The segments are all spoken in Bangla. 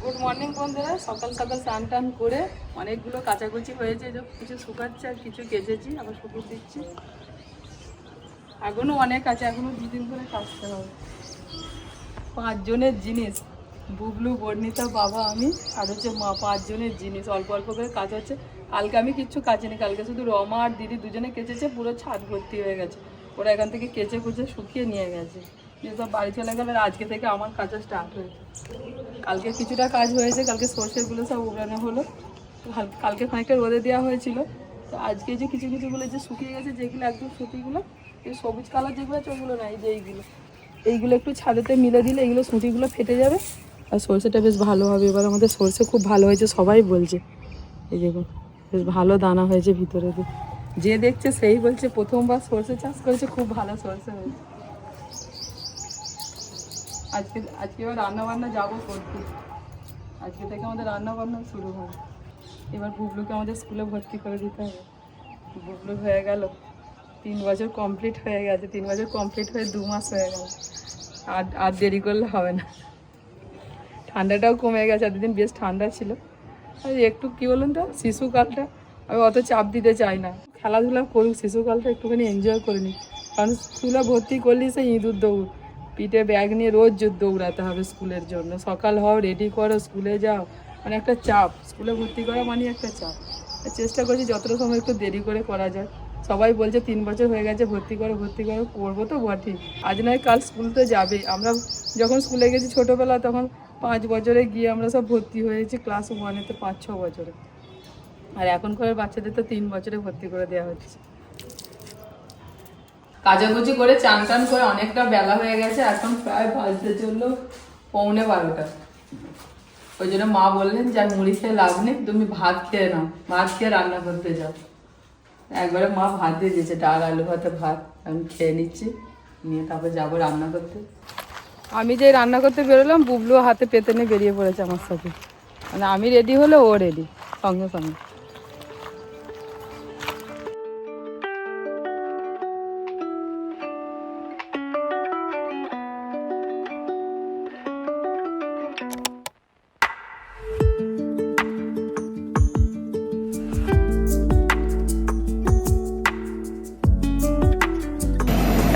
গুড মর্নিং বন্ধুরা। সকাল সকাল স্নান টান করে অনেকগুলো কাচাকুচি হয়েছে, যে কিছু শুকাচ্ছে আর কিছু কেচেছি, আবার শুকিয়ে দিচ্ছি। এখনো অনেক আছে, এখনো 2 দিন করে কাচতে হবে। 5 জনের জিনিস, বুবলু, বর্ণিতা, বাবা, আমি আর হচ্ছে মা। 5 জনের জিনিস অল্প অল্প করে কাজ হচ্ছে। কালকে আমি কিচ্ছু কাচিনি, কালকে শুধু রমা আর দিদি দুজনে কেচেছে, পুরো ছাদ ভর্তি হয়ে গেছে। ওরা এখান থেকে কেচে কুচে শুকিয়ে নিয়ে গেছে, সব বাড়ি চলে গেল। আর আজকে থেকে আমার কাজটা স্টার্ট হয়েছে। কালকে কিছুটা কাজ হয়েছে, কালকে সর্ষেগুলো সব উড়ানো হলো, কালকে খানিকটা রোদে দেওয়া হয়েছিল। তো আজকে যে কিছু কিছুগুলো যে শুকিয়ে গেছে, যেগুলো একদম সুতিগুলো, এই সবুজ কালার যেগুলো আছে ওগুলো নাই, যে এইগুলো একটু ছাদেতে মিলে দিলে এইগুলো সুতিগুলো ফেটে যাবে আর সর্ষেটা বেশ ভালো হবে। এবার আমাদের সর্ষে খুব ভালো হয়েছে, সবাই বলছে। এই দেখুন, বেশ ভালো দানা হয়েছে ভিতরে দিয়ে। যে দেখছে সেই বলছে প্রথমবার সর্ষে চাষ করেছে, খুব ভালো সর্ষে হয়েছে। আজকে এবার রান্নাবান্না যাবো করতে। আজকে থেকে আমাদের রান্নাবান্না শুরু হবে। এবার বুবলুকে আমাদের স্কুলে ভর্তি করে দিতে হবে। বুবলু হয়ে গেল 3 বছর কমপ্লিট হয়ে গেছে, 3 বছর কমপ্লিট হয়ে 2 মাস হয়ে গেল। আর দেরি করলে হবে না। ঠান্ডাটাও কমে গেছে, এতদিন বেশ ঠান্ডা ছিল। আর একটু কী বলুন তো, শিশুকালটা আমি অত চাপ দিতে চাই না। খেলাধুলা করুক, শিশুকালটা একটুখানি এনজয় করে নিই। কারণ স্কুলে ভর্তি করলেই সে ইঁদুর দৌড়, পিঠে ব্যাগ নিয়ে রোজ দৌড়াতে হবে স্কুলের জন্য। সকাল হও, রেডি করো, স্কুলে যাও, মানে একটা চাপ। স্কুলে ভর্তি করা মানে একটা চাপ। চেষ্টা করছি যতটা সময় একটু দেরি করে করা যায়। সবাই বলছে 3 বছর হয়ে গেছে, ভর্তি করো। করবো তো বটেই, আজ নয় কাল স্কুল তো যাবে। আমরা যখন স্কুলে গেছি ছোটোবেলা, তখন 5 বছরে গিয়ে আমরা সব ভর্তি হয়েছি ক্লাস 1-এতে, 5-6 বছরে। আর এখনকার বাচ্চাদের তো 3 বছরে ভর্তি করে দেওয়া হচ্ছে। কাচাকুচি করে চান টান করে অনেকটা বেলা হয়ে গেছে, এখন প্রায় বাজতে চললো 11:45। ওই জন্য মা বললেন যে মুড়ি খেয়ে লাভ নেই, তুমি ভাত খেয়ে নাও, ভাত খেয়ে রান্না করতে যাও। একবারে মা ভাত দিয়ে দিয়েছে, ডাল আলু ভাতে ভাত। আমি খেয়ে নিচ্ছি, নিয়ে তারপর যাবো রান্না করতে। আমি যে রান্না করতে বেরোলাম, বুবলু হাতে পেতে নিয়ে বেরিয়ে পড়েছে আমার সাথে। মানে আমি রেডি হলে ও রেডি সঙ্গে সঙ্গে।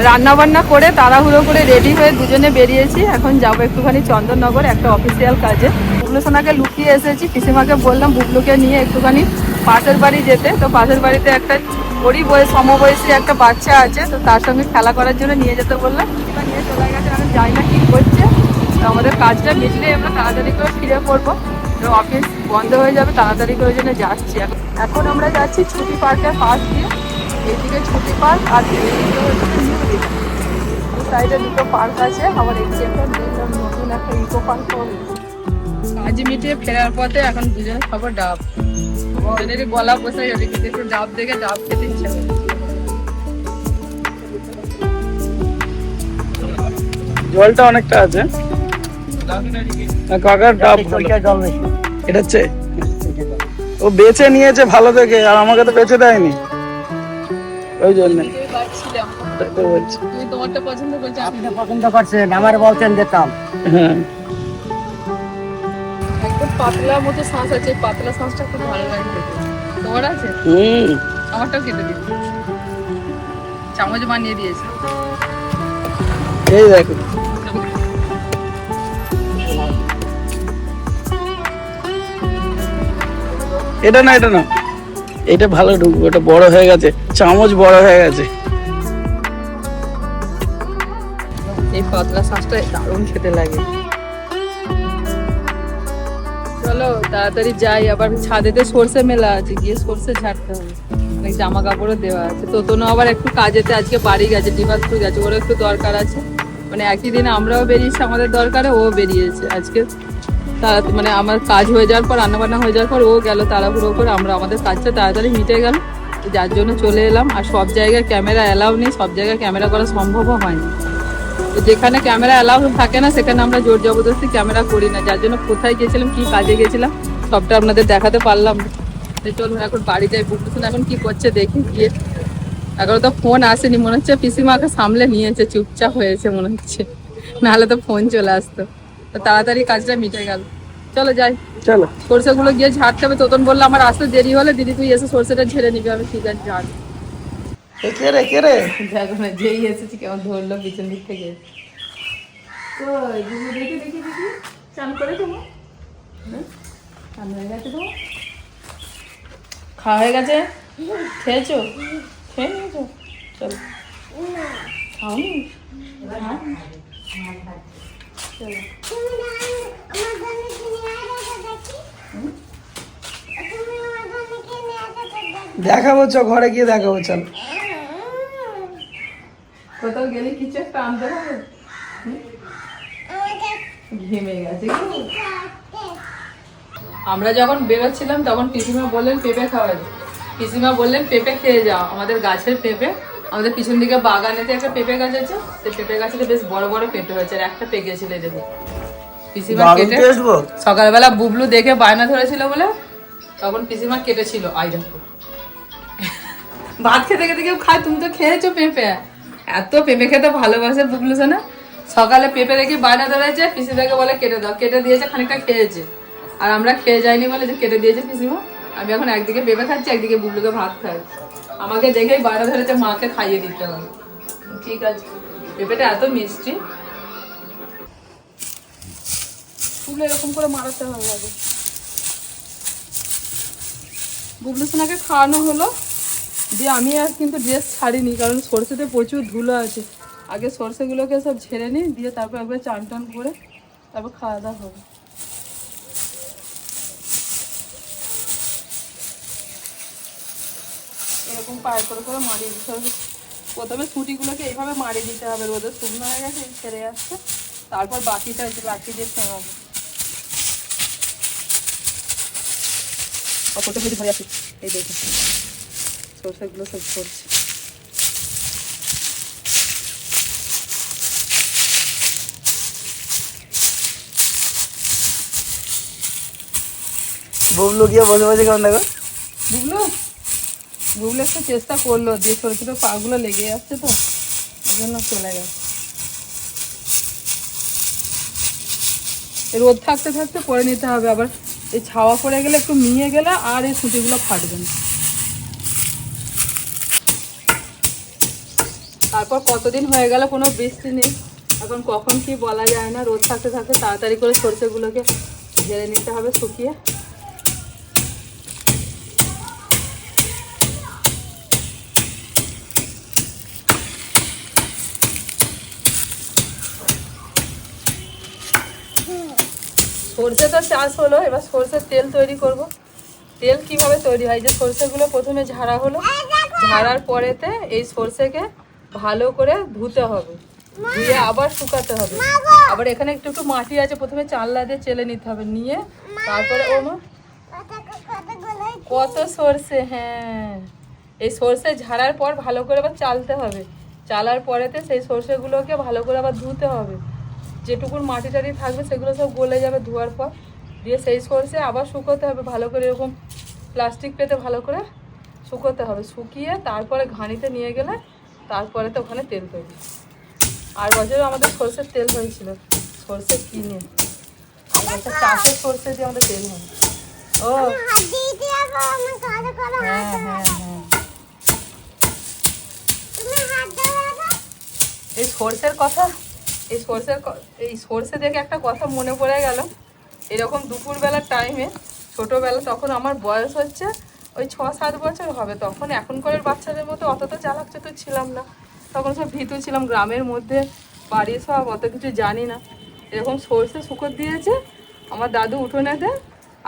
রান্না বান্না করে তাড়াহুড়ো করে রেডি হয়ে দুজনে বেরিয়েছি। এখন যাবো একটুখানি চন্দননগর একটা অফিসিয়াল কাজে। বুবলু সোনাকে লুকিয়ে এসেছি, পিসিমাকে বললাম বুবলুকে নিয়ে একটুখানি পাশের বাড়ি যেতে। তো পাশের বাড়িতে একটা ওরই সমবয়সী একটা বাচ্চা আছে, তো তার সঙ্গে খেলা করার জন্য নিয়ে যেতে বললাম। এবার নিয়ে চলে গেছে, আমি যাই না কি করছে। তো আমাদের কাজটা মিটলে আমরা তাড়াতাড়ি করে ফিরে পড়বো, অফিস বন্ধ হয়ে যাবে, তাড়াতাড়ি করে জন্য যাচ্ছি। এখন আমরা যাচ্ছি ছুটি পার্কের পাশ দিয়ে। এইদিকে ছুটি পার্ক আর সাইডে দুটো পার্ক আছে। আবার এদিকে একটা নতুন একটা ইকো পার্ক হবে। কাজ মিটিয়ে ফেরার পথে এখন দুজনে খাবো ডাব। দুজনেরই গলা বসে যাবে, কিন্তু একটু ডাব দেখে ডাব খেতে ইচ্ছে হবে। জলটা অনেকটা আছে, কাকার ডাব এটা হচ্ছে ও বেছে নিয়েছে ভালো থেকে, আর আমাকে তো বেছে দেয়নি, ওই জন্য তুমি তোমারটা পছন্দ করছো, আপনি পছন্দ করছেন, আমার বলছেন যেতাম। হ্যাঁ, একদম পাতলা মতো শাঁস আছে, পাতলা শাঁসটা খুব ভালো লাগে খেতে। তোমার আছে? আমারটাও কেটে দিই, চামচ বানিয়ে দিয়েছে। এই দেখো, এটা না এটা ভালো ঢুকবে, ওটা বড় হয়ে গেছে, চামচ বড় হয়ে গেছে। এই পাতলা শাঁসটা দারুণ খেতে লাগে। চলো তাড়াতাড়ি যাই, আবার ছাদেতে সর্ষে মেলা আছে, গিয়ে সর্ষে ঝাড়তে হবে। অনেক জামা কাপড়ও দেওয়া আছে। তোতনও আবার একটু কাজেতে আজকে বাড়ি গেছে, ডিমাতপুর গেছে, ওরও একটু দরকার আছে। মানে একই দিনে আমরাও বেরিয়েছি আমাদের দরকারে, ও বেরিয়েছে আজকে। মানে আমার কাজ হয়ে যাওয়ার পর, রান্নাবান্না হয়ে যাওয়ার পর ও গেল তাড়াহুড়ো করে, আমরা আমাদের কাজটা তাড়াতাড়ি মিটে গেল, যার জন্য চলে এলাম। আর সব জায়গায় ক্যামেরা অ্যালাউ নেই, সব জায়গায় ক্যামেরা করা সম্ভবও হয়নি। তো যেখানে ক্যামেরা অ্যালাউ থাকে না, সেখানে আমরা জোর জবরদস্তি ক্যামেরা করি না। যার জন্য কোথায় গেছিলাম, কি কাজে গেছিলাম, সবটা আপনাদের দেখাতে পারলাম। চলুন এখন বাড়ি যাই। বুবলু এখন কি করছে দেখি গিয়ে। এখনো তো ফোন আসেনি, মনে হচ্ছে পিসিমাকে সামলে নিয়েছে, চুপচাপ হয়েছে মনে হচ্ছে, নাহলে তো ফোন চলে আসতো। তো তাড়াতাড়ি কাজটা মিটে গেল। চলো যাই, চলো। সরষেগুলো গিয়ে ঝাড়তে হবে। তোতন বললো আমার আসতে দেরি হলে দিদি তুই এসে সরষেটা ঝেড়ে নিবি। আমি ঠিক আছে ঝাড়। এ কে রে, কে রে? দেখো না যেই এসেছি কেমন ধরলো পিছন দিক থেকে। দেখি দেখি দেখি চান করে তোমার চান হয়ে গেছে, তোমার খাওয়া হয়ে গেছে, খেয়েছো, খেয়ে নিয়েছো? চলো খাওনি? হ্যাঁ চলো। দেখাবো, চ ঘরে গিয়ে দেখাবো, চল। কোথাও গেলে কিছু একটা আনতে হবে। ঘেমে গেছে। আমরা যখন বেরোচ্ছিলাম তখন পিসিমা বললেন পেঁপে খাওয়া। পিসিমা বললেন পেঁপে খেয়ে যাও, আমাদের গাছের পেঁপে। আমাদের পিছন দিকে বাগানেতে একটা পেঁপে গাছ আছে, সেই পেঁপে গাছে বেশ বড় বড় পেঁপে হয়েছে, আর একটা পেকেছিল দেখো। পিসিমা কেটে সকালবেলা বুবলু দেখে বায়না ধরেছিল বলে তখন পিসিমা কেটেছিল। আই দেখো ভাত খেতে খেতে কেউ খায়, তুমি তো খেয়েছো পেঁপে। এত পেঁপে খেতে ভালোবাসে বুবলু সোনা। সকালে পেঁপে দেখে বায়না ধরেছে, পিসিমাকে বলে কেটে দাও, কেটে দিয়েছে, খানিকটা খেয়েছে। আর আমরা খেয়ে যাইনি বলে যে কেটে দিয়েছে পিসিমা। আমি এখন একদিকে পেঁপে খাচ্ছি, একদিকে বুবলুকে ভাত খাচ্ছি। আমাকে দেখেই বায়না ধরেছে মাকে খাইয়ে দিতে হবে। ঠিক আছে, পেঁপেটা এত মিষ্টি, ফুলে এরকম করে মারাতে হবে আগে। বুবলু সোনাকে খাওয়ানো হলো দিয়ে আমি আর কিন্তু ড্রেস ছাড়িনি, কারণ সরষেতে প্রচুর ধুলো আছে। আগে সরষেগুলোকে সব ঝেড়ে নিই, দিয়ে তারপর একবার চান টান করে তারপর খাওয়া দাওয়া হবে। এরকম পায়ে করে করে মারিয়ে দিতে হবে। প্রথমে সুটিগুলোকে এইভাবে মারিয়ে দিতে হবে, রোদে শুকনো হয়ে গেছে ছেড়ে আসছে। তারপর বাকিটা বাকি দিয়ে শোনাবো। অপরটা যদি ভরে আসি, এই দেখুন সরষেগুলো সব করছে। বুবলু গিয়ে বসে বসে কেমন দেখো। বুবলু বুবলু একটু চেষ্টা করলো, দিয়ে ছোটো ছোটো পাগুলো লেগে যাচ্ছে তো ওই জন্য চলে গেছে। রোদ থাকতে থাকতে করে নিতে হবে, আবার এই ছাওয়া পড়ে গেলে একটু মিয়ে গেলে আর এই সুতিগুলো ফাটবে না। তারপর কতদিন হয়ে গেল কোনো বৃষ্টি নেই, এখন কখন কি বলা যায় না। রোদ থাকতে থাকতে তাড়াতাড়ি করে সরষেগুলোকে ঝেড়ে নিতে হবে শুকিয়ে। সরষে তো চাষ হলো, এবার সরষের তেল তৈরি করব। তেল কিভাবে তৈরি হয়, যে সরষেগুলো প্রথমে ঝাড়া হলো, ঝাড়ার পরেতে এই সরষেকে ভালো করে ধুতে হবে, ধুয়ে আবার শুকাতে হবে। আবার এখানে একটু একটু মাটি আছে, প্রথমে চাললা দিয়ে চেলে নিতে হবে, নিয়ে তারপরে ও মা কত সরষে, হ্যাঁ এই সরষে ঝাড়ার পর ভালো করে আবার চালতে হবে। চালার পরেতে সেই সরষেগুলোকে ভালো করে আবার ধুতে হবে, যেটুকুন মাটি টাটি থাকবে সেগুলো সব গলে যাবে ধোয়ার পর। দিয়ে সেই সরষে আবার শুকোতে হবে ভালো করে, এরকম প্লাস্টিক পেতে ভালো করে শুকোতে হবে। শুকিয়ে তারপরে ঘানিতে নিয়ে গেলে তারপরে তো ওখানে তেল তৈরি। আর বছর আমাদের সরষের তেল হয়েছিল, সরষে কিনে, একটা চাষের সরষে দিয়ে আমাদের তেল হয়। ও হ্যাঁ হ্যাঁ হ্যাঁ, এই সরষের কথা, এই সরষে দেখে একটা কথা মনে পড়ে গেল। এরকম দুপুরবেলার টাইমে ছোটোবেলা, তখন আমার বয়স হচ্ছে ওই 6-7 বছর হবে তখন। এখনকার বাচ্চাদের মতো অত তো চালাক চতুর ছিলাম না, তখন সব ভীতু ছিলাম, গ্রামের মধ্যে বাড়ি সব অত কিছু জানি না। এরকম সরষে শুকোতে দিয়েছে আমার দাদু উঠোনেতে,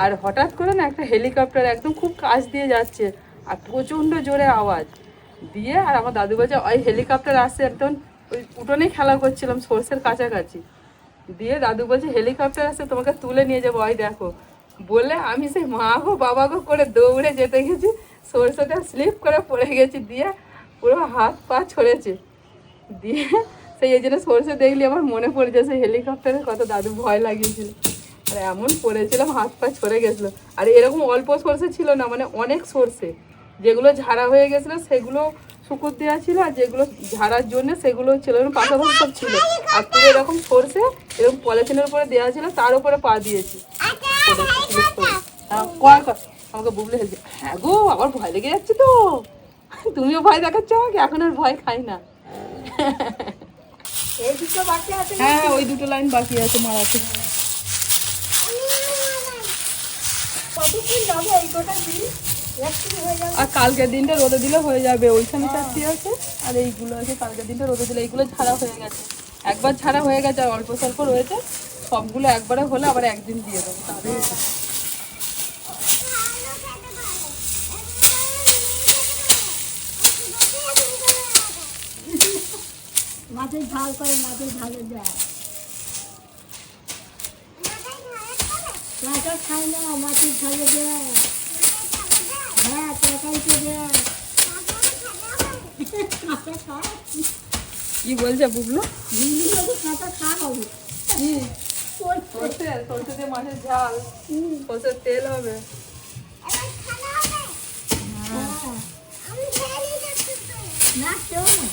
আর হঠাৎ করে না একটা হেলিকপ্টার একদম খুব কাছ দিয়ে যাচ্ছে, আর প্রচণ্ড জোরে আওয়াজ দিয়ে, আর আমার দাদু বলছে ওই হেলিকপ্টার আসছে। একদম ওই উঠোনেই খেলা করছিলাম সরষের কাছাকাছি, দিয়ে দাদু বলছে হেলিকপ্টার আসছে তোমাকে তুলে নিয়ে যাবো, ওই দেখো বলে আমি সেই মা গো বাবা গো করে দৌড়ে যেতে গেছি, সরষেটা স্লিপ করে পড়ে গেছি, দিয়ে পুরো হাত পা ছড়েছে। দিয়ে সেই এই জন্য সরষে দেখলি আমার মনে পড়ে যায় সেই হেলিকপ্টারের কথা, দাদু ভয় লাগিয়েছিল। আর এমন পড়েছিলাম হাত পা ছড়ে গেছিলো। আর এরকম অল্প সরষে ছিল না, মানে অনেক সরষে, যেগুলো ঝাড়া হয়ে গেছিলো সেগুলো শুকুর দেওয়া ছিল, আর যেগুলো ঝাড়ার জন্য সেগুলো ছিল পাশাপাশি সব ছিল। আর পুরো এরকম সরষে এরকম পলিথিনের উপরে দেওয়া ছিল, তার উপরে পা দিয়েছি। করে স্লিপ করে। কয় কয় আমাকে বুবলি হেলছে, হ্যাঁ গো আবার ভয় লেগে যাচ্ছে তো। তুমিও ভয় দেখাচ্ছ আমাকে, এখন আর ভয় খাই না। হ্যাঁ ওই দুটো লাইন বাকি আছে মারাতে। আর কালকের দিনটা রোদে দিলে হয়ে যাবে, ওইখানে চারটি আছে আর এইগুলো আছে। কালকের দিনটা রোদে দিলে এইগুলো ছাড়া হয়ে গেছে, একবার ছাড়া হয়ে গেছে আর অল্প স্বল্প রয়েছে। সবগুলো একবারে হলে আবার একদিন দিয়ে দেবো তাহলে। মাছের ঝাল করে, মাছের ঝালে দেয়। মাছের খাই না, মাছের ঝালে দেয়। হ্যাঁ তরকারিতে দেয়। কাঁচা খাওয়া, কি বলছে বুবলু? ভিন্ডি যদি কাঁচা খাওয়া হবে। কি সরষে? সরষে দিয়ে মাছের ঝাল, সরষের তেল হবে। না কেউ না।